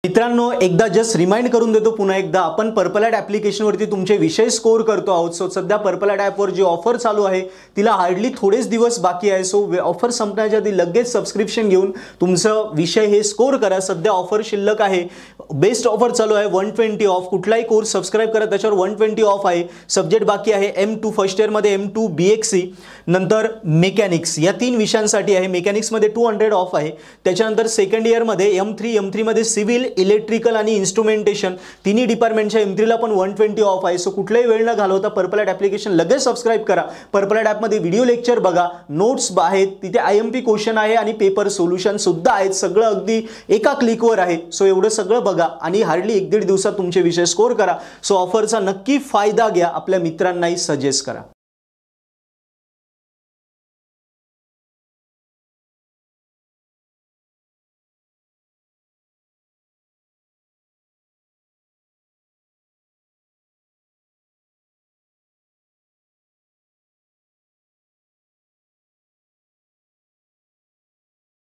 मित्रांनो, एकदा just remind करून देतो पुन्हा एकदा, आपण पर्पल ॲड ॲप्लिकेशनवरती तुमचे विषय स्कोर करतो आहोत. सो सध्या पर्पल ॲड ॲपवर जी ऑफर चालू आहे तिला हार्डली थोडेच दिवस बाकी आहे. सो ऑफर संपण्याच्या आधी लगेच सबस्क्रिप्शन घेऊन तुमचं विषय हे स्कोर करा. सध्या ऑफर शिल्लक आहे. बेस्ट ऑफर चालू आहे 120 ऑफ. कुठलाही कोर्स सबस्क्राईब करा त्याच्यावर 120 ऑफ आहे. सब्जेक्ट बाकी आहे M2 फर्स्ट इयरमध्ये M2 BXC, नंतर मेकॅनिक्स या 3 विषयांसाठी आहे. मेकॅनिक्समध्ये 200 ऑफ आहे. त्याच्यानंतर सेकंड इयरमध्ये M3 मध्ये सिव्हिल, इलेक्ट्रिकल आणि इन्स्ट्रुमेंटेशन तिन्ही डिपार्टमेंटच्या M3 ला पण 120 ऑफ आहे. सो कुठलाही वेळ न घालवता पर्पल ॲड ॲप्लिकेशन लगेच सबस्क्राईब करा. पर्पल ॲड ॲपमध्ये व्हिडिओ लेक्चर बघा, नोट्स आहेत, तिथे IMP क्वेश्चन आहे आणि पेपर सोल्युशन सुद्धा आहेत. सगळं अगदी एका क्लिकवर आहे. सो एवढं सगळं बघा आणि हार्डली 1-1.5 दिवसात तुमचे विषय स्कोर करा. सो ऑफरचा नक्की फायदा घ्या. आपल्या मित्रांनाही सजेस्ट करा.